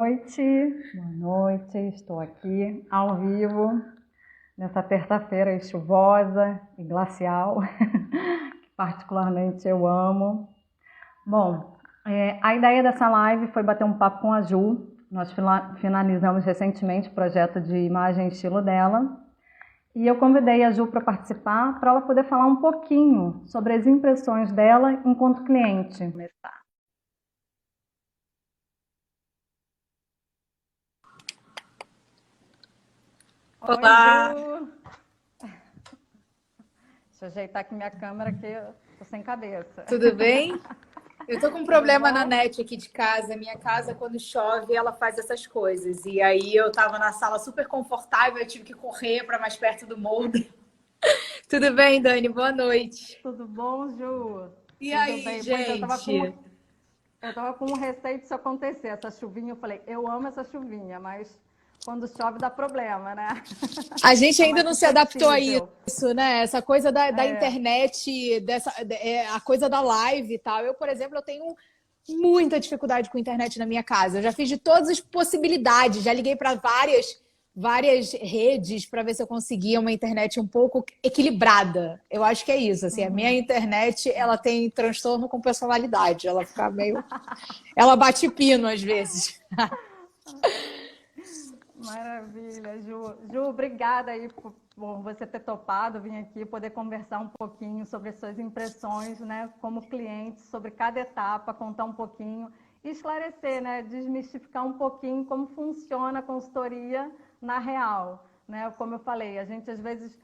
Boa noite, estou aqui ao vivo nessa terça-feira chuvosa e glacial, que particularmente eu amo. Bom, a ideia dessa live foi bater um papo com a Ju. Nós finalizamos recentemente o projeto de imagem e estilo dela e eu convidei a Ju para participar, para ela poder falar um pouquinho sobre as impressões dela enquanto cliente. Olá! Oi, Ju! Deixa eu ajeitar aqui minha câmera que eu tô sem cabeça. Tudo bem? Eu tô com um problema na net aqui de casa. Minha casa, quando chove, ela faz essas coisas. E aí eu tava na sala super confortável, eu tive que correr para mais perto do molde. Tudo bem, Dani? Boa noite. Tudo bom, Ju? E Tudo aí, bem? Pois gente? eu tava com um receio disso acontecer, essa chuvinha. Eu falei, eu amo essa chuvinha, mas quando chove dá problema, né? A gente Tá ainda mais não se adaptou a suscetível. isso, né? Essa coisa da É. internet, a coisa da live e tal. Eu, por exemplo, eu tenho muita dificuldade com internet na minha casa. Eu já fiz de todas as possibilidades, já liguei para várias redes para ver se eu conseguia uma internet um pouco equilibrada. Eu acho que é isso, assim, a minha Uhum. internet, ela tem transtorno com personalidade, ela fica meio, ela bate pino às vezes. Maravilha, Ju. Ju, obrigada aí por você ter topado vir aqui poder conversar um pouquinho sobre as suas impressões, né, como cliente, sobre cada etapa, contar um pouquinho e esclarecer, né, desmistificar um pouquinho como funciona a consultoria na real, né? Como eu falei, a gente às vezes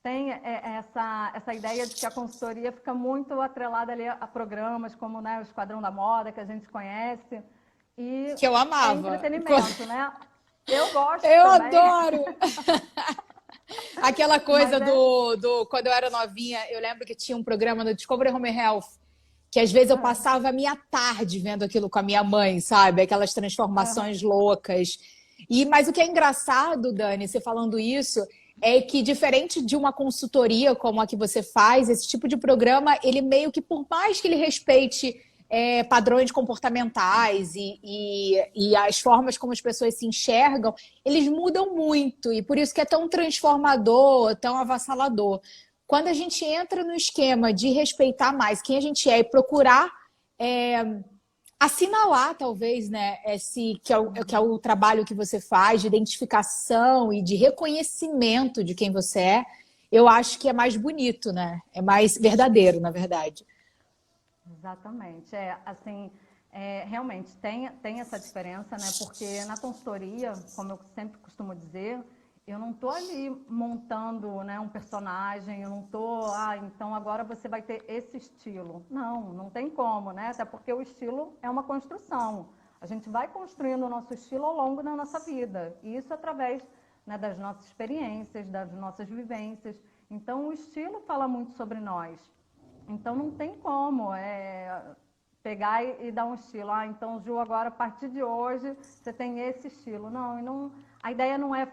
tem essa ideia de que a consultoria fica muito atrelada ali a programas como, né, o Esquadrão da Moda, que a gente conhece, e Que eu é amava. entretenimento, né? Eu gosto Eu também, adoro! Aquela mas coisa quando eu era novinha, eu lembro que tinha um programa no Discovery Home Health, que às vezes eu passava a minha tarde vendo aquilo com a minha mãe, sabe? Aquelas transformações loucas. Mas o que é engraçado, Dani, você falando isso, é que diferente de uma consultoria como a que você faz, esse tipo de programa, ele meio que, por mais que ele respeite padrões comportamentais e as formas como as pessoas se enxergam, eles mudam muito e por isso que é tão transformador, tão avassalador. Quando a gente entra no esquema de respeitar mais quem a gente é e procurar assinalar, talvez, né, que é o trabalho que você faz de identificação e de reconhecimento de quem você é, eu acho que é mais bonito, né? É mais verdadeiro, na verdade. exatamente. Assim, realmente tem essa diferença, né? Porque na consultoria, como eu sempre costumo dizer, eu não estou ali montando, né, um personagem, eu não estou, então agora você vai ter esse estilo. Não, não tem como, né? Até porque o estilo é uma construção. A gente vai construindo o nosso estilo ao longo da nossa vida. E isso através, né, das nossas experiências, das nossas vivências. Então, o estilo fala muito sobre nós. Então não tem como pegar e dar um estilo. Então, Ju, agora a partir de hoje você tem esse estilo. Não, a ideia não é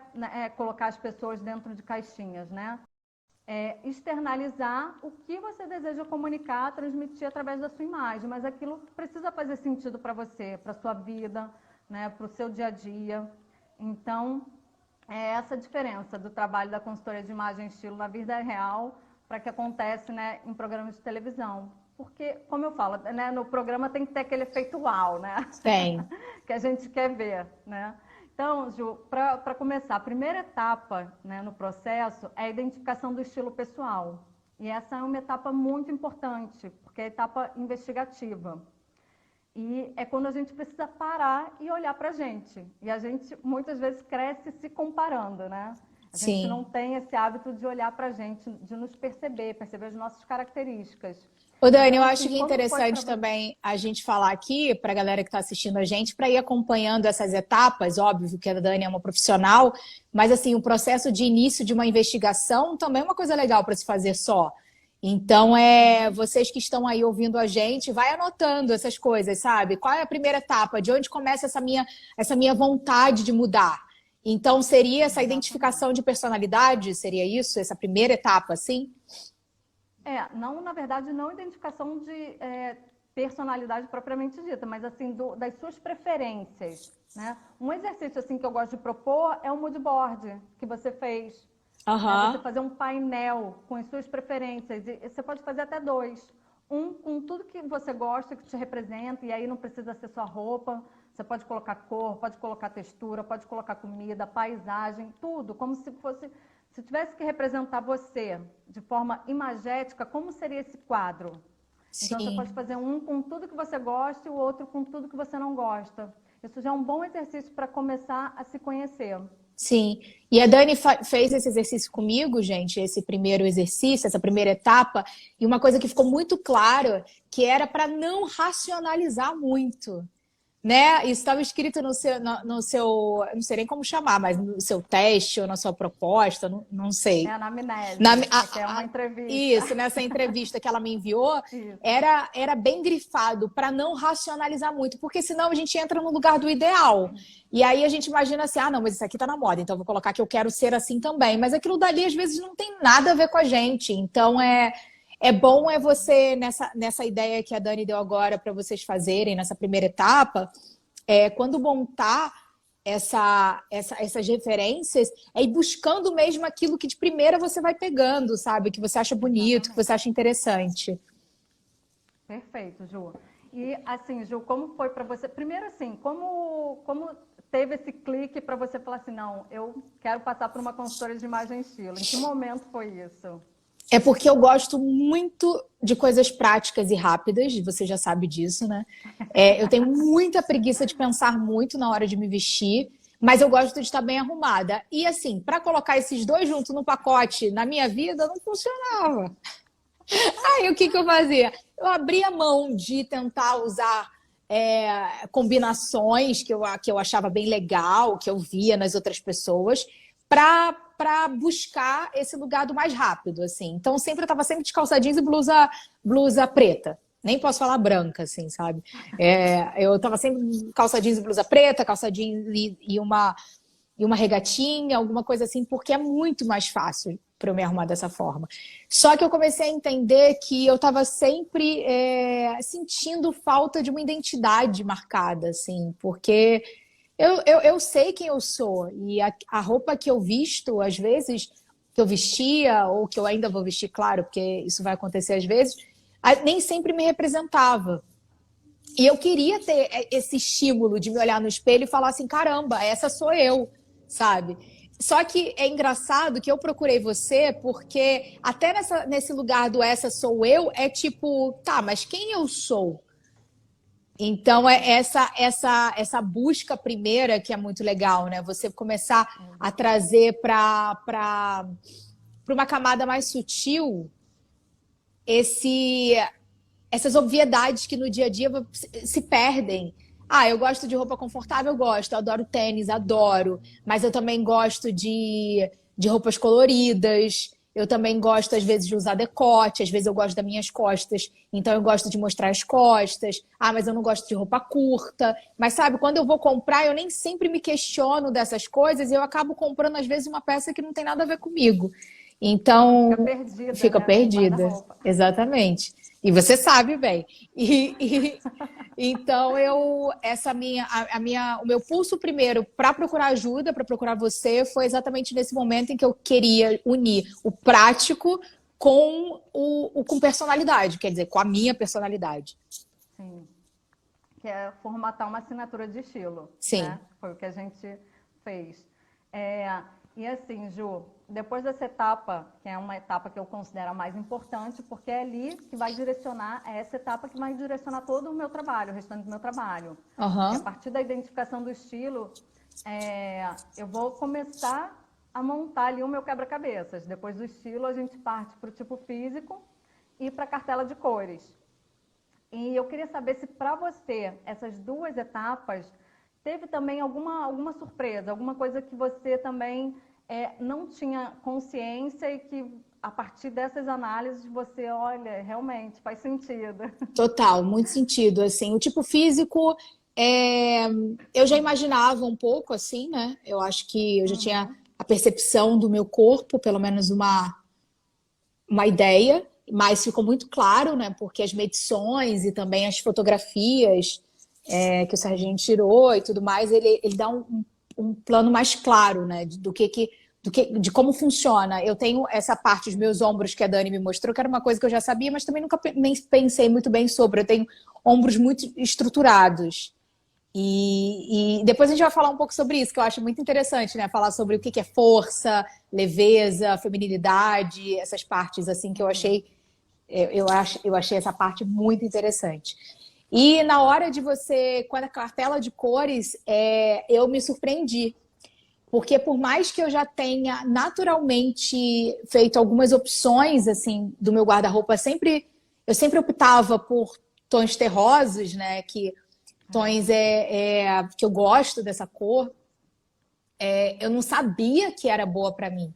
colocar as pessoas dentro de caixinhas, né? É externalizar o que você deseja comunicar, transmitir através da sua imagem, mas aquilo precisa fazer sentido para você, para sua vida, né, para o seu dia a dia. Então, é essa a diferença do trabalho da consultoria de imagem e estilo na vida real para que acontece, né, em programas de televisão. Porque, como eu falo, né, no programa tem que ter aquele efeito uau, né? Tem. que a gente quer ver, né? Então, Ju, para começar, a primeira etapa, né, no processo é a identificação do estilo pessoal. E essa é uma etapa muito importante, porque é a etapa investigativa. E é quando a gente precisa parar e olhar para a gente. E a gente muitas vezes cresce se comparando, né? A gente não Sim. tem esse hábito de olhar para a gente, de nos perceber, perceber as nossas características. Ô, Dani, eu Então, acho assim, que é como foi para interessante você? também a gente falar aqui, para a galera que está assistindo a gente, para ir acompanhando essas etapas. Óbvio que a Dani é uma profissional, mas assim, o processo de início de uma investigação também é uma coisa legal para se fazer só. Então, vocês que estão aí ouvindo a gente, vai anotando essas coisas, sabe? Qual é a primeira etapa? De onde começa essa minha vontade de mudar? Então, seria essa Exatamente. identificação de personalidade? Seria isso? Essa primeira etapa, assim? Não, na verdade, não identificação de personalidade propriamente dita, mas assim, das suas preferências, né? Um exercício assim que eu gosto de propor é o mood board que você fez. Né? Você fazer um painel com as suas preferências. E você pode fazer até 2. Um com tudo que você gosta, que te representa, e aí não precisa ser só roupa. Você pode colocar cor, pode colocar textura, pode colocar comida, paisagem, tudo. Como se fosse... Se tivesse que representar você de forma imagética, como seria esse quadro? Então, você pode fazer um com tudo que você gosta e o outro com tudo que você não gosta. Isso já é um bom exercício para começar a se conhecer. Sim, e a Dani fez esse exercício comigo, gente, esse primeiro exercício, essa primeira etapa, e uma coisa que ficou muito claro, que era para não racionalizar muito, né? Isso estava escrito no seu, não sei nem como chamar, mas no seu teste ou na sua proposta, não sei. É a anamnese, que é uma entrevista. Isso, nessa entrevista que ela me enviou, era bem grifado para não racionalizar muito, porque senão a gente entra no lugar do ideal. E aí a gente imagina assim, ah, não, mas isso aqui tá na moda, então eu vou colocar que eu quero ser assim também. Mas aquilo dali, às vezes, não tem nada a ver com a gente. Então, é bom você, nessa ideia que a Dani deu agora para vocês fazerem, nessa primeira etapa, quando montar essas referências, é ir buscando mesmo aquilo que de primeira você vai pegando, sabe? Que você acha bonito, que você acha interessante. Perfeito, Ju. E assim, Ju, como foi para você? Primeiro assim, como teve esse clique para você falar assim, não, eu quero passar por uma consultora de imagem e estilo? Em que momento foi isso? É porque eu gosto muito de coisas práticas e rápidas, você já sabe disso, né? Eu tenho muita preguiça de pensar muito na hora de me vestir, mas eu gosto de estar bem arrumada. E assim, para colocar esses dois juntos no pacote na minha vida, não funcionava. Aí o que eu fazia? Eu abria mão de tentar usar combinações que eu achava bem legal, que eu via nas outras pessoas, para buscar esse lugar do mais rápido, assim. Então, eu estava sempre de calça jeans e blusa preta. Nem posso falar branca, assim, sabe? Eu estava sempre calça jeans e blusa preta, calça jeans e uma regatinha, alguma coisa assim, porque é muito mais fácil para eu me arrumar dessa forma. Só que eu comecei a entender que eu estava sempre sentindo falta de uma identidade marcada, assim, porque eu sei quem eu sou e a roupa que eu visto, às vezes, que eu vestia ou que eu ainda vou vestir, claro, porque isso vai acontecer às vezes, nem sempre me representava. E eu queria ter esse estímulo de me olhar no espelho e falar assim, caramba, essa sou eu, sabe? Só que é engraçado que eu procurei você porque até nesse lugar do essa sou eu, é tipo, tá, mas quem eu sou? Então, essa busca primeira que é muito legal, né? Você começar a trazer para uma camada mais sutil essas obviedades que no dia a dia se perdem. Ah, eu gosto de roupa confortável, eu gosto. Eu adoro tênis, adoro. Mas eu também gosto de roupas coloridas. Eu também gosto, às vezes, de usar decote. Às vezes eu gosto das minhas costas. Então eu gosto de mostrar as costas. Ah, mas eu não gosto de roupa curta. Mas sabe, quando eu vou comprar, eu nem sempre me questiono dessas coisas. E eu acabo comprando, às vezes, uma peça que não tem nada a ver comigo. Então, fica perdida. Exatamente. E você sabe bem. Então, o meu pulso primeiro para procurar ajuda, para procurar você, foi exatamente nesse momento em que eu queria unir o prático com personalidade, quer dizer, com a minha personalidade. Sim. Que é formatar uma assinatura de estilo. Sim. Né? Foi o que a gente fez. E assim, Ju, depois dessa etapa, que é uma etapa que eu considero a mais importante, porque é ali que vai direcionar, é essa etapa que vai direcionar todo o meu trabalho, o restante do meu trabalho. Uhum. A partir da identificação do estilo, eu vou começar a montar ali o meu quebra-cabeças. Depois do estilo, a gente parte para o tipo físico e para a cartela de cores. E eu queria saber se para você, essas duas etapas, teve também alguma surpresa, alguma coisa que você também não tinha consciência e que a partir dessas análises você, olha, realmente faz sentido. Total, muito sentido. Assim, o tipo físico, eu já imaginava um pouco assim, né? Eu acho que eu já tinha a percepção do meu corpo, pelo menos uma ideia. mas ficou muito claro, né? Porque as medições e também as fotografias que o Serginho tirou e tudo mais, ele dá um plano mais claro, né? De como funciona. Eu tenho essa parte dos meus ombros que a Dani me mostrou, que era uma coisa que eu já sabia, mas também nunca nem pensei muito bem sobre. Eu tenho ombros muito estruturados. E depois a gente vai falar um pouco sobre isso, que eu acho muito interessante, né? Falar sobre o que é força, leveza, feminilidade, essas partes assim que eu achei, eu achei essa parte muito interessante. E na hora de você, com a cartela de cores, eu me surpreendi. Porque por mais que eu já tenha naturalmente feito algumas opções assim do meu guarda-roupa, eu sempre optava por tons terrosos, né? Tons que eu gosto dessa cor. Eu não sabia que era boa para mim.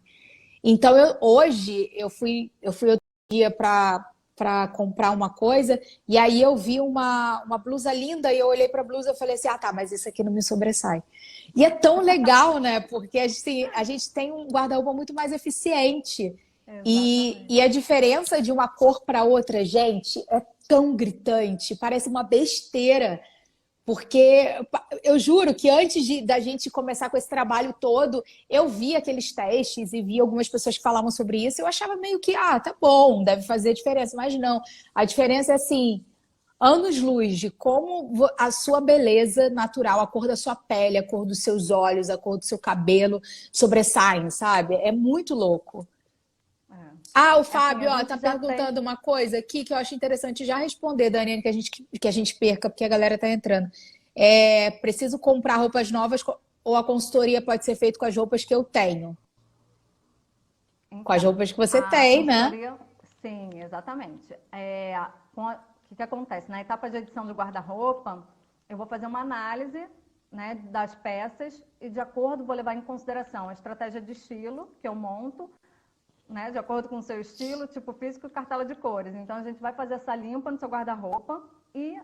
Então hoje eu fui outro dia para comprar uma coisa e aí eu vi uma blusa linda e eu olhei para a blusa e falei assim, ah tá, mas isso aqui não me sobressai. E é tão legal, né? Porque a gente tem um guarda-roupa muito mais eficiente. E a diferença de uma cor para outra, gente, é tão gritante, parece uma besteira. Porque eu juro que antes da gente começar com esse trabalho todo, eu vi aqueles testes e vi algumas pessoas que falavam sobre isso. Eu achava meio que, tá bom, deve fazer diferença. Mas não, a diferença é assim, anos-luz de como a sua beleza natural, a cor da sua pele, a cor dos seus olhos, a cor do seu cabelo sobressaem, sabe? É muito louco. O Fábio, tá perguntando uma coisa aqui que eu acho interessante já responder, Daniela, que a gente perca, porque a galera tá entrando. Preciso comprar roupas novas ou a consultoria pode ser feita com as roupas que eu tenho? Então, com as roupas que você tem, né? Sim, exatamente. O que acontece? Na etapa de edição de guarda-roupa, eu vou fazer uma análise, né, das peças e, de acordo, vou levar em consideração a estratégia de estilo que eu monto, né, de acordo com o seu estilo, tipo físico e cartela de cores. Então, a gente vai fazer essa limpa no seu guarda-roupa e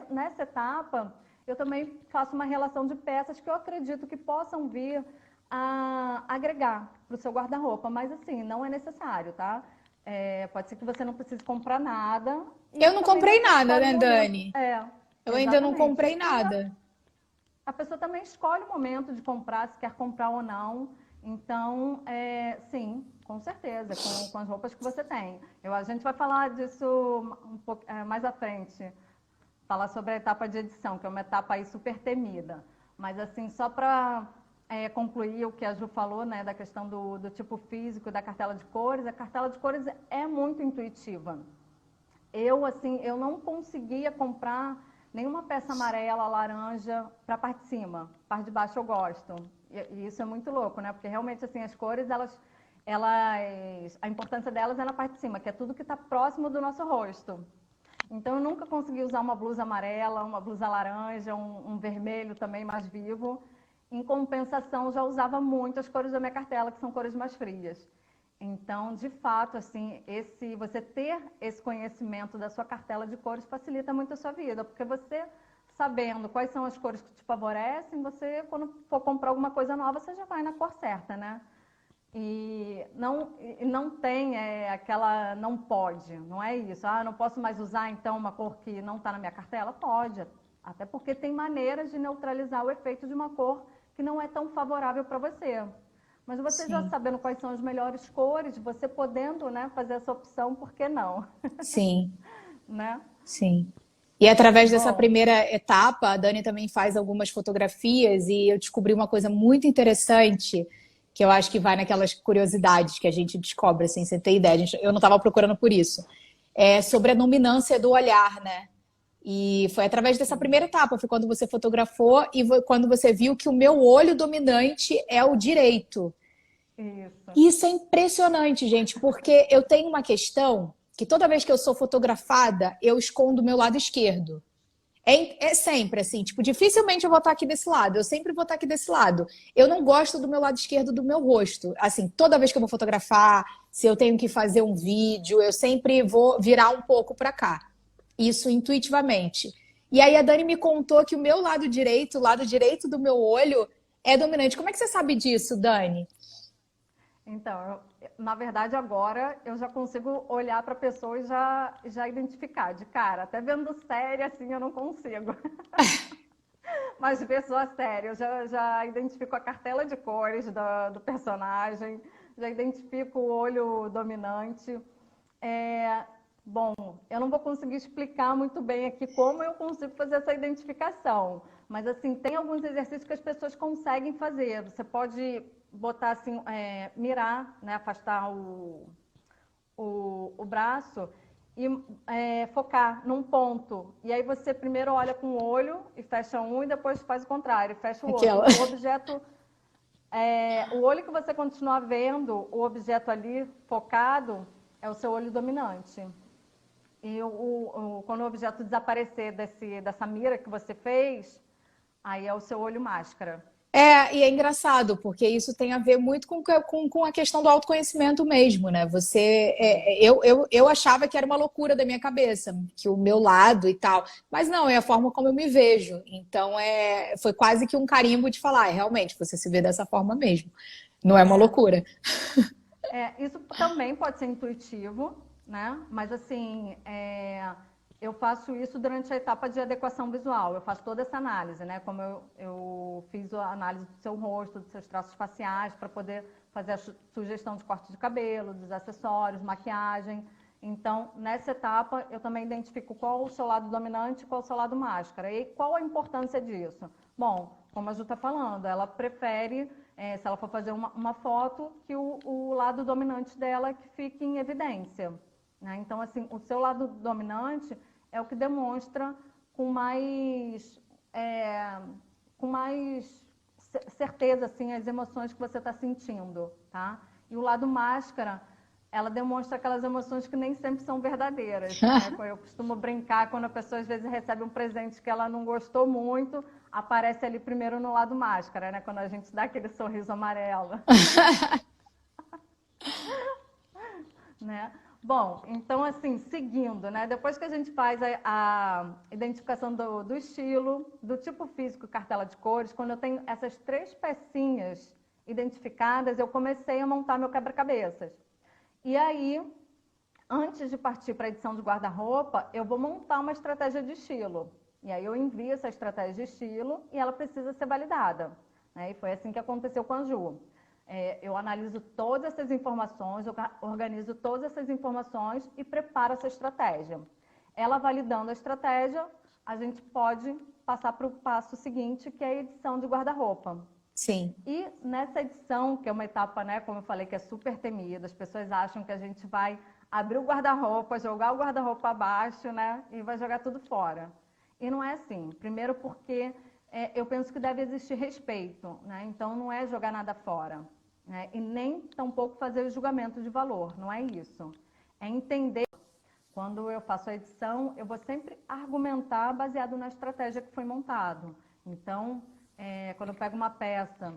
nessa etapa eu também faço uma relação de peças que eu acredito que possam vir a agregar para o seu guarda-roupa, mas assim, não é necessário, tá? Pode ser que você não precise comprar nada. Eu não comprei nada, né, Dani? Eu ainda não comprei nada. A pessoa também escolhe o momento de comprar, se quer comprar ou não. Então, sim, com certeza, com as roupas que você tem. A gente vai falar disso um pouco mais à frente, falar sobre a etapa de edição, que é uma etapa aí super temida. Mas, assim, só para concluir o que a Ju falou, né, da questão do tipo físico, da cartela de cores, a cartela de cores é muito intuitiva. Eu não conseguia comprar nenhuma peça amarela, laranja para a parte de cima. A parte de baixo eu gosto. E isso é muito louco, né? Porque realmente, assim, as cores, a importância delas é na parte de cima, que é tudo que está próximo do nosso rosto. Então, eu nunca consegui usar uma blusa amarela, uma blusa laranja, um vermelho também mais vivo. Em compensação, já usava muito as cores da minha cartela, que são cores mais frias. Então, de fato, assim, você ter esse conhecimento da sua cartela de cores facilita muito a sua vida, porque você, sabendo quais são as cores que te favorecem, você, quando for comprar alguma coisa nova, você já vai na cor certa, né? E não tem aquela não pode, não é isso. Não posso mais usar, então, uma cor que não está na minha cartela? Pode, até porque tem maneiras de neutralizar o efeito de uma cor que não é tão favorável para você. Mas você Sim. já sabendo quais são as melhores cores, você podendo, né, fazer essa opção, por que não? Sim. Né? Sim. E através dessa primeira etapa, a Dani também faz algumas fotografias e eu descobri uma coisa muito interessante que eu acho que vai naquelas curiosidades que a gente descobre, assim, sem ter ideia. Eu não estava procurando por isso. É sobre a dominância do olhar, né? E foi através dessa primeira etapa, foi quando você fotografou e quando você viu que o meu olho dominante é o direito. Isso é impressionante, gente, porque eu tenho uma questão que toda vez que eu sou fotografada, eu escondo o meu lado esquerdo. É sempre assim, tipo, dificilmente eu vou estar aqui desse lado, eu sempre vou estar aqui desse lado. Eu não gosto do meu lado esquerdo do meu rosto. Assim, toda vez que eu vou fotografar, se eu tenho que fazer um vídeo, eu sempre vou virar um pouco para cá. Isso intuitivamente. E aí a Dani me contou que o meu lado direito, o lado direito do meu olho é dominante. Como é que você sabe disso, Dani? Então, na verdade, agora eu já consigo olhar para a pessoa e já identificar de cara. Até vendo série, assim, eu não consigo. Mas de pessoa séria, eu já identifico a cartela de cores do personagem, já identifico o olho dominante. Bom, eu não vou conseguir explicar muito bem aqui como eu consigo fazer essa identificação, mas assim, tem alguns exercícios que as pessoas conseguem fazer. Você pode botar assim, mirar, né, afastar o braço e focar num ponto. E aí você primeiro olha com o olho e fecha um e depois faz o contrário, fecha o outro. Aquela. O objeto, o olho que você continuar vendo, o objeto ali focado, é o seu olho dominante. E quando o objeto desaparecer dessa mira que você fez, aí é o seu olho máscara. E é engraçado, porque isso tem a ver muito com a questão do autoconhecimento mesmo, né? Eu achava que era uma loucura da minha cabeça, que o meu lado e tal, mas não, é a forma como eu me vejo. Então, foi quase que um carimbo de falar, realmente, você se vê dessa forma mesmo. Não é uma loucura. Isso também pode ser intuitivo, né? Mas assim, eu faço isso durante a etapa de adequação visual. Eu faço toda essa análise, né? Como eu fiz a análise do seu rosto, dos seus traços faciais, para poder fazer a sugestão de corte de cabelo, dos acessórios, maquiagem. Então, nessa etapa, eu também identifico qual o seu lado dominante e qual o seu lado máscara. E qual a importância disso? Bom, como a Ju está falando, ela prefere, se ela for fazer uma foto, que o lado dominante dela que fique em evidência. Né? Então, assim, o seu lado dominante é o que demonstra com mais certeza assim, as emoções que você está sentindo. Tá? E o lado máscara, ela demonstra aquelas emoções que nem sempre são verdadeiras. Né? Eu costumo brincar quando a pessoa às vezes recebe um presente que ela não gostou muito, aparece ali primeiro no lado máscara, né? Quando a gente dá aquele sorriso amarelo. Né? Bom, então assim, seguindo, né? Depois que a gente faz a identificação do estilo, do tipo físico, cartela de cores, quando eu tenho essas 3 pecinhas identificadas, eu comecei a montar meu quebra-cabeças. E aí, antes de partir para a edição de guarda-roupa, eu vou montar uma estratégia de estilo. E aí eu envio essa estratégia de estilo e ela precisa ser validada. Né? E foi assim que aconteceu com a Ju. Eu analiso todas essas informações, organizo todas essas informações e preparo essa estratégia. Ela validando a estratégia, a gente pode passar para o passo seguinte, que é a edição de guarda-roupa. Sim. E nessa edição, que é uma etapa, né, como eu falei, que é super temida, as pessoas acham que a gente vai abrir o guarda-roupa, jogar o guarda-roupa abaixo, né, e vai jogar tudo fora. E não é assim. Primeiro porque eu penso que deve existir respeito, né, então não é jogar nada fora. Né, e nem tampouco fazer o julgamento de valor, não é isso. É entender. Quando eu faço a edição, eu vou sempre argumentar baseado na estratégia que foi montado. Então, quando eu pego uma peça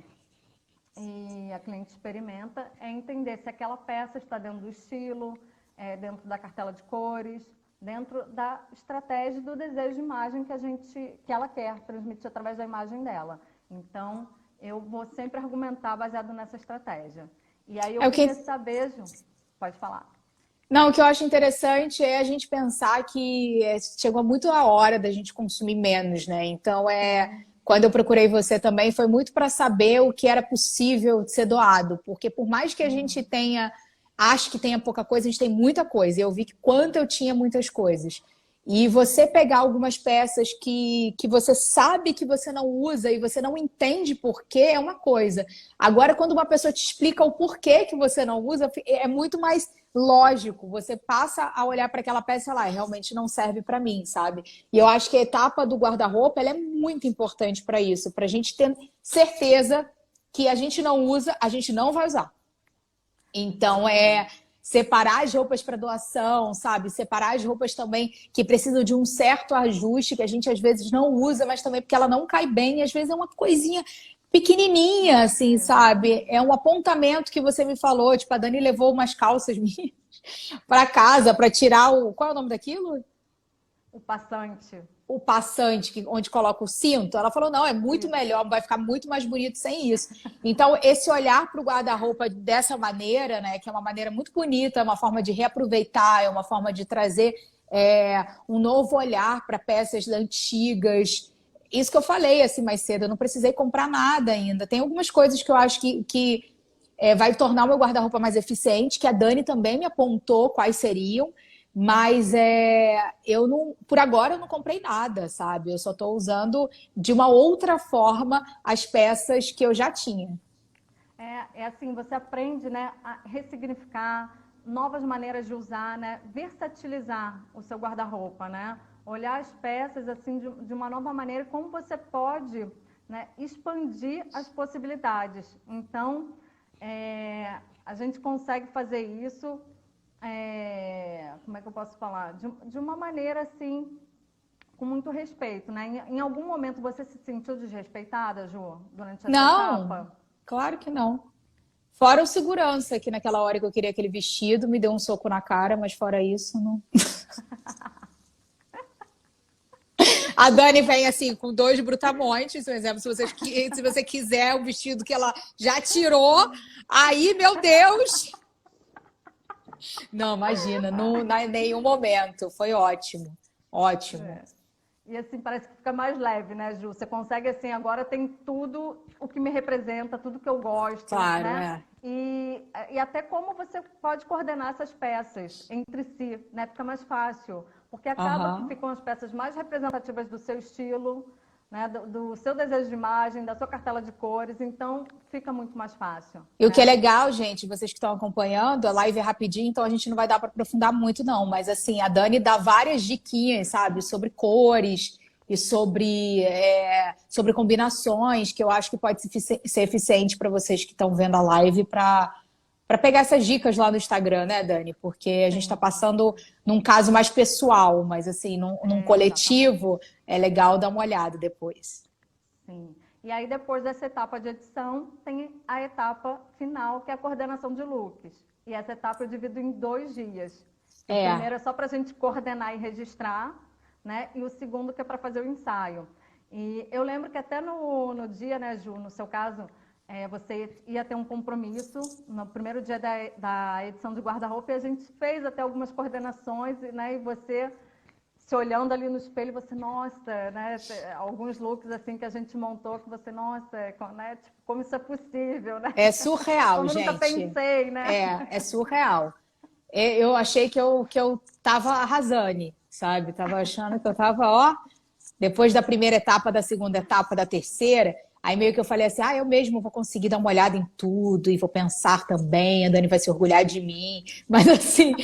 e a cliente experimenta, é entender se aquela peça está dentro do estilo, dentro da cartela de cores, dentro da estratégia do desejo de imagem que ela quer transmitir através da imagem dela. Então, eu vou sempre argumentar baseado nessa estratégia. E aí eu queria saber, Ju, pode falar. Não, o que eu acho interessante é a gente pensar que chegou muito a hora da gente consumir menos, né? Então, quando eu procurei você também, foi muito para saber o que era possível de ser doado. Porque por mais que a gente acho que tenha pouca coisa, a gente tem muita coisa. E eu vi que quanto eu tinha muitas coisas. E você pegar algumas peças que você sabe que você não usa e você não entende porquê é uma coisa. Agora, quando uma pessoa te explica o porquê que você não usa, é muito mais lógico. Você passa a olhar para aquela peça e falar, realmente não serve para mim, sabe? E eu acho que a etapa do guarda-roupa ela é muito importante para isso, para a gente ter certeza que a gente não usa, a gente não vai usar. Então, separar as roupas para doação, sabe? Separar as roupas também que precisam de um certo ajuste, que a gente às vezes não usa, mas também porque ela não cai bem. E às vezes é uma coisinha pequenininha, assim, sabe? É um apontamento que você me falou. Tipo, a Dani levou umas calças minhas para casa para tirar o... Qual é o nome daquilo? o passante onde coloca o cinto, ela falou, não, é muito Isso. melhor, vai ficar muito mais bonito sem isso. Então, esse olhar para o guarda-roupa dessa maneira, né, que é uma maneira muito bonita, é uma forma de reaproveitar, é uma forma de trazer um novo olhar para peças antigas. Isso que eu falei assim mais cedo, eu não precisei comprar nada ainda. Tem algumas coisas que eu acho que vai tornar o meu guarda-roupa mais eficiente, que a Dani também me apontou quais seriam. Mas eu não, por agora eu não comprei nada, sabe? Eu só estou usando de uma outra forma as peças que eu já tinha. É assim, você aprende, né, a ressignificar novas maneiras de usar, né, versatilizar o seu guarda-roupa, né? Olhar as peças assim de uma nova maneira, como você pode, né, expandir as possibilidades. Então, a gente consegue fazer isso. Como é que eu posso falar? De uma maneira assim, com muito respeito, né? Em algum momento você se sentiu desrespeitada, Ju, durante essa Não, etapa? claro que não. Fora o segurança, que naquela hora que eu queria aquele vestido, me deu um soco na cara, mas fora isso, não. A Dani vem assim, com 2 brutamontes, por exemplo, se você quiser o vestido que ela já tirou, aí, meu Deus! Não, imagina, não, em nenhum momento. Foi ótimo, ótimo. É. E assim, parece que fica mais leve, né, Ju? Você consegue, assim, agora tem tudo o que me representa, tudo que eu gosto, Claro, né? E até como você pode coordenar essas peças entre si, né? Fica mais fácil, porque acaba que Aham. ficam as peças mais representativas do seu estilo, né? Do seu desejo de imagem, da sua cartela de cores, então fica muito mais fácil, E o que é né? legal, gente, vocês que estão acompanhando, a live é rapidinho, então a gente não vai dar para aprofundar muito, não. Mas assim, a Dani dá várias diquinhas, sabe, sobre cores e sobre combinações, que eu acho que pode ser eficiente para vocês que estão vendo a live para pegar essas dicas lá no Instagram, né, Dani? Porque a gente está Sim, passando num caso mais pessoal, mas assim, num exatamente. coletivo, é legal dar uma olhada depois. Sim. E aí, depois dessa etapa de edição, tem a etapa final, que é a coordenação de looks. E essa etapa eu divido em 2 dias. O É, primeiro é só para a gente coordenar e registrar, né? E o segundo que é para fazer o ensaio. E eu lembro que até no dia, né, Ju, no seu caso, você ia ter um compromisso no primeiro dia da edição de guarda-roupa e a gente fez até algumas coordenações, né? E você se olhando ali no espelho, você, nossa, né? Alguns looks assim que a gente montou, que você, nossa, né? Tipo, como isso é possível, né? é surreal, Como eu nunca gente. pensei, né? É surreal. Eu achei que eu tava arrasando, sabe? Tava achando que eu tava, ó, depois da primeira etapa, da segunda etapa, da terceira, aí meio que eu falei assim, eu mesmo vou conseguir dar uma olhada em tudo e vou pensar também, a Dani vai se orgulhar de mim. Mas assim,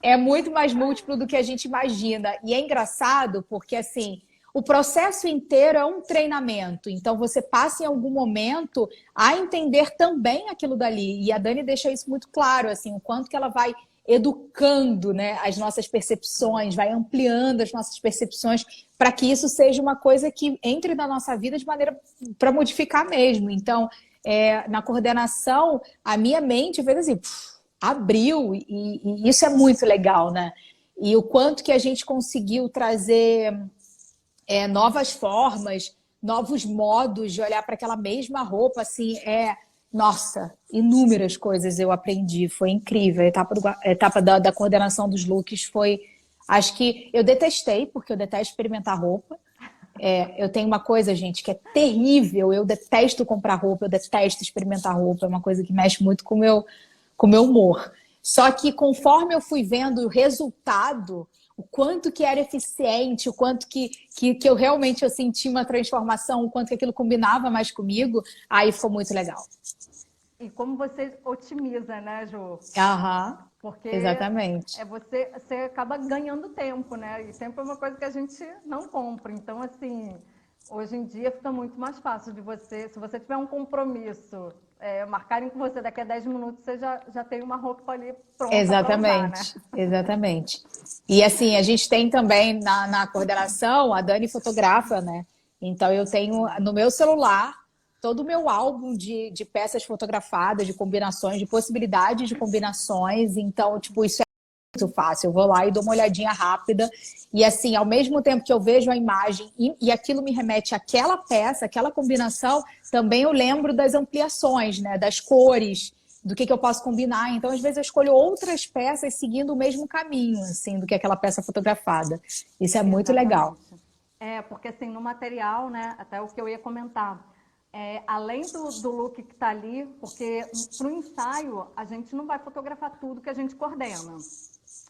é muito mais múltiplo do que a gente imagina. E é engraçado porque, assim, o processo inteiro é um treinamento. Então, você passa em algum momento a entender também aquilo dali. E a Dani deixa isso muito claro, assim, o quanto que ela vai educando, né, as nossas percepções, vai ampliando as nossas percepções para que isso seja uma coisa que entre na nossa vida de maneira para modificar mesmo. Então, na coordenação, a minha mente fez assim, abriu, e isso é muito legal, né? E o quanto que a gente conseguiu trazer novas formas, novos modos de olhar para aquela mesma roupa, assim, nossa, inúmeras coisas eu aprendi, foi incrível. A etapa da coordenação dos looks foi, acho que eu detestei, porque eu detesto experimentar roupa. Eu tenho uma coisa, gente, que é terrível, eu detesto comprar roupa, eu detesto experimentar roupa, é uma coisa que mexe muito com o meu humor. Só que conforme eu fui vendo o resultado, o quanto que era eficiente, o quanto que eu realmente senti uma transformação, o quanto que aquilo combinava mais comigo, aí ficou muito legal. E como você otimiza, né, Ju? Aham, Porque exatamente. você acaba ganhando tempo, né? E tempo é uma coisa que a gente não compra. Então, assim, hoje em dia fica muito mais fácil de você, se você tiver um compromisso, marcarem com você daqui a 10 minutos, você já tem uma roupa ali pronta para usar, né? Exatamente, exatamente. E assim, a gente tem também na coordenação, a Dani fotografa, né? Então eu tenho no meu celular todo o meu álbum de peças fotografadas, de combinações, de possibilidades de combinações. Então, tipo, isso fácil. Eu vou lá e dou uma olhadinha rápida. E assim, ao mesmo tempo que eu vejo a imagem e aquilo me remete àquela peça, àquela combinação, também eu lembro das ampliações, né? Das cores, do que eu posso combinar. Então, às vezes, eu escolho outras peças seguindo o mesmo caminho, assim, do que aquela peça fotografada. Isso é muito legal. Porque assim, no material, né, até o que eu ia comentar, além do look que está ali, porque para o ensaio a gente não vai fotografar tudo que a gente coordena.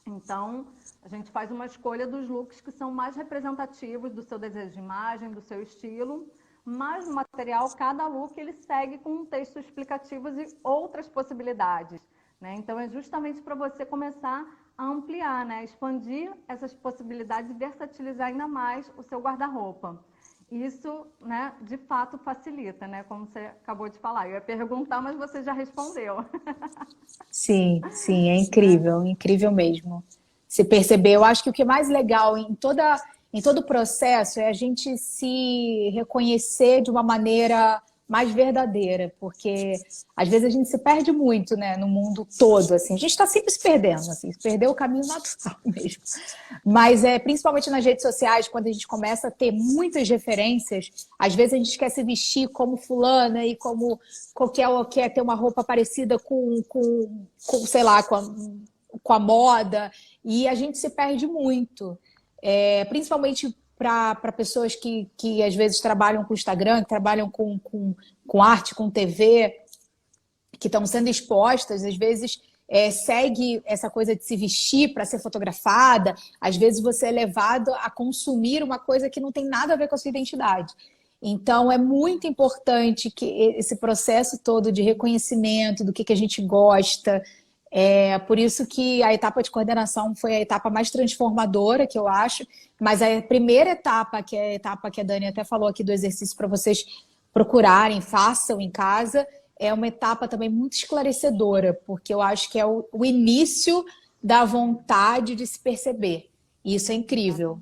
Então, a gente faz uma escolha dos looks que são mais representativos do seu desejo de imagem, do seu estilo, mas no material, cada look ele segue com um texto explicativo e outras possibilidades, né? Então, é justamente para você começar a ampliar, né? Expandir essas possibilidades e versatilizar ainda mais o seu guarda-roupa. Isso, né, de fato facilita, né? Como você acabou de falar. Eu ia perguntar, mas você já respondeu. Sim, sim, é incrível, incrível mesmo. Se perceber, eu acho que o que é mais legal em todo o processo é a gente se reconhecer de uma maneira mais verdadeira, porque às vezes a gente se perde muito, né, no mundo todo, assim. A gente está sempre se perdendo, assim, se perdeu o caminho natural mesmo. Mas principalmente nas redes sociais, quando a gente começa a ter muitas referências, às vezes a gente quer se vestir como fulana e como quer ter uma roupa parecida sei lá, com a moda, e a gente se perde muito. Principalmente para pessoas que às vezes trabalham com Instagram, que trabalham com arte, com TV, que estão sendo expostas, às vezes segue essa coisa de se vestir para ser fotografada, às vezes você é levado a consumir uma coisa que não tem nada a ver com a sua identidade. Então, é muito importante que esse processo todo de reconhecimento do que a gente gosta. Por isso que a etapa de coordenação foi a etapa mais transformadora, que eu acho, mas a primeira etapa, que é a etapa que a Dani até falou aqui do exercício para vocês procurarem, façam em casa, é uma etapa também muito esclarecedora, porque eu acho que é o início da vontade de se perceber. E isso é incrível.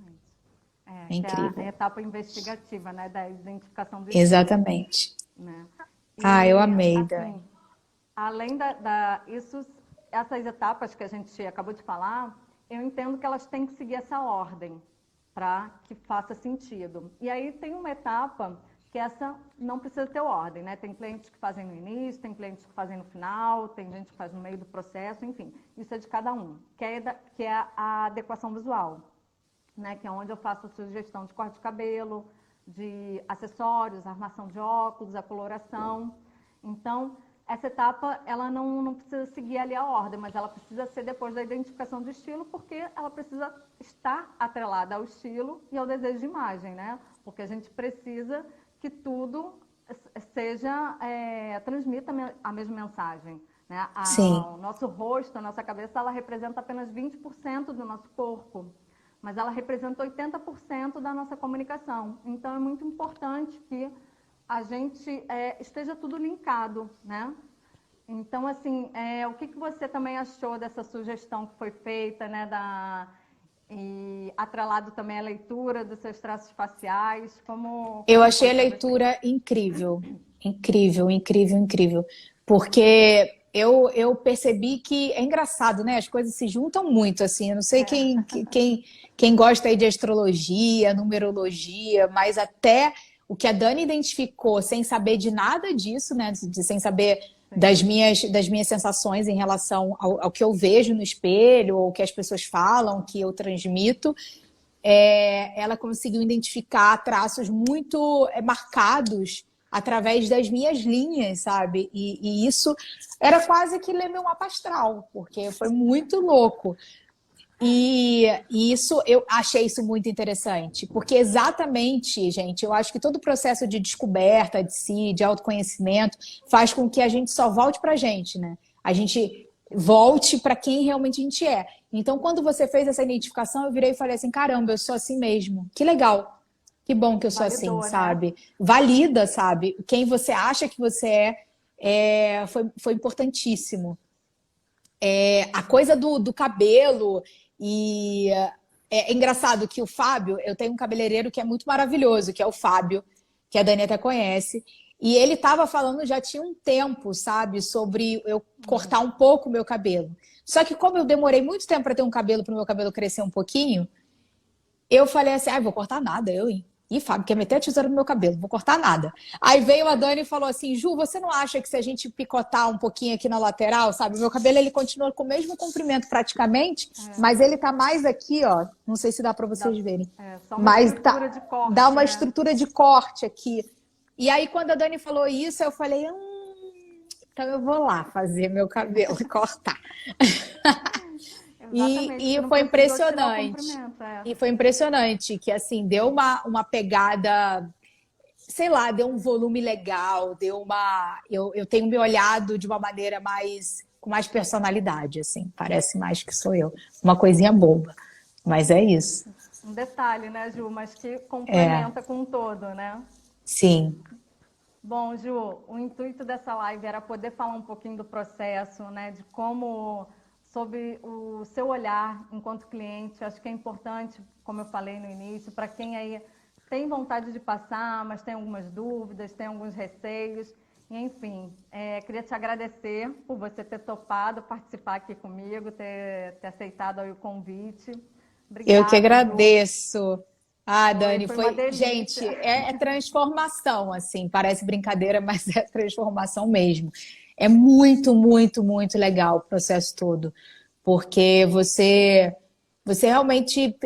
É incrível. Que é a etapa investigativa, né, da identificação do Exatamente. estilo, né? Eu amei, assim, Dani. Além essas etapas que a gente acabou de falar, eu entendo que elas têm que seguir essa ordem para que faça sentido. E aí tem uma etapa que essa não precisa ter ordem, né? Tem clientes que fazem no início, tem clientes que fazem no final, tem gente que faz no meio do processo, enfim, isso é de cada um, que é a adequação visual, né? Que é onde eu faço a sugestão de corte de cabelo, de acessórios, armação de óculos, a coloração. Então, essa etapa, ela não precisa seguir ali a ordem, mas ela precisa ser depois da identificação de estilo, porque ela precisa estar atrelada ao estilo e ao desejo de imagem, né? Porque a gente precisa que tudo transmita a mesma mensagem, né? O nosso rosto, a nossa cabeça, ela representa apenas 20% do nosso corpo, mas ela representa 80% da nossa comunicação. Então, é muito importante que a gente esteja tudo linkado, né? Então, assim, o que você também achou dessa sugestão que foi feita, né? E atrelado também à leitura dos seus traços faciais? Eu achei a leitura incrível, incrível, incrível, incrível. Porque eu percebi que é engraçado, né? As coisas se juntam muito, assim. Eu não sei quem gosta aí de astrologia, numerologia, mas até o que a Dani identificou sem saber de nada disso, né? Sem saber das minhas sensações em relação ao que eu vejo no espelho, ou o que as pessoas falam, que eu transmito, ela conseguiu identificar traços muito marcados através das minhas linhas, sabe? E isso era quase que ler meu mapa astral, porque foi muito louco. E isso, eu achei isso muito interessante, porque exatamente, gente, eu acho que todo o processo de descoberta de si, de autoconhecimento, faz com que a gente só volte pra gente, né? A gente volte para quem realmente a gente é. Então, quando você fez essa identificação, eu virei e falei assim, caramba, eu sou assim mesmo. Que legal. Que bom que eu sou assim, sabe? Né? Valida, sabe? Quem você acha que você foi importantíssimo. A coisa do cabelo e é engraçado que o Fábio, eu tenho um cabeleireiro que é muito maravilhoso, que é o Fábio, que a Dani até conhece, e ele estava falando já tinha um tempo, sabe, sobre eu cortar um pouco o meu cabelo. Só que como eu demorei muito tempo para ter um cabelo, para o meu cabelo crescer um pouquinho, eu falei assim, vou cortar nada, eu, hein? Ih, Fábio, quer meter a tesoura no meu cabelo, vou cortar nada. Aí veio a Dani e falou assim, Ju, você não acha que se a gente picotar um pouquinho aqui na lateral, sabe? O meu cabelo, ele continua com o mesmo comprimento praticamente, mas ele tá mais aqui, ó, não sei se dá para vocês verem. Só uma mas estrutura de corte, dá uma né? estrutura de corte aqui. E aí, quando a Dani falou isso, eu falei, então eu vou lá fazer meu cabelo e cortar. E foi impressionante. E foi impressionante que, assim, deu uma pegada, sei lá, deu um volume legal, deu uma... Eu tenho me olhado de uma maneira com mais personalidade, assim. Parece mais que sou eu. Uma coisinha boba. Mas é isso. Um detalhe, né, Ju? Mas que complementa com um todo, né? Sim. Bom, Ju, o intuito dessa live era poder falar um pouquinho do processo, né? De como... sobre o seu olhar enquanto cliente. Acho que é importante, como eu falei no início, para quem aí tem vontade de passar, mas tem algumas dúvidas, tem alguns receios. E, enfim, queria te agradecer por você ter topado participar aqui comigo, ter aceitado aí o convite. Obrigada, eu que agradeço. Dani, foi gente, é transformação, assim, parece brincadeira, mas é transformação mesmo. É muito, muito, muito legal o processo todo, porque você realmente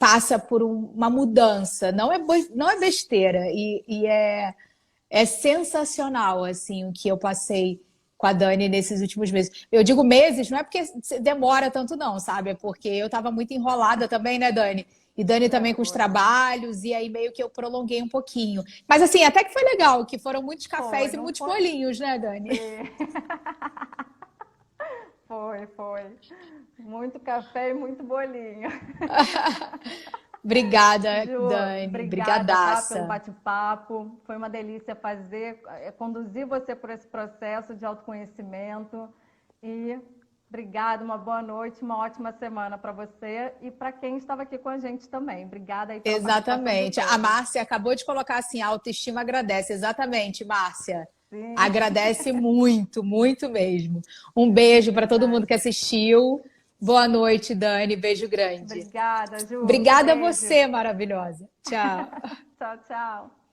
passa por uma mudança, não é besteira, e é sensacional, assim, o que eu passei com a Dani nesses últimos meses. Eu digo meses, não é porque demora tanto não, sabe? É porque eu estava muito enrolada também, né, Dani? E Dani também com os trabalhos, e aí meio que eu prolonguei um pouquinho. Mas assim, até que foi legal, que foram muitos cafés e muitos bolinhos, né, Dani? Foi. Muito café e muito bolinho. Obrigada, Ju, Dani. obrigada, tá, pelo Brigadaça. bate-papo. Foi uma delícia conduzir você por esse processo de autoconhecimento. E obrigada, uma boa noite, uma ótima semana para você e para quem estava aqui com a gente também. Obrigada aí pela Exatamente. participação A de todos. Márcia acabou de colocar assim, a autoestima agradece. Exatamente, Márcia. Sim. Agradece muito, muito mesmo. Um beijo para todo mundo que assistiu. Boa noite, Dani. Beijo grande. Obrigada, Ju. Obrigada a Beijo. você, maravilhosa. Tchau. Tchau, tchau.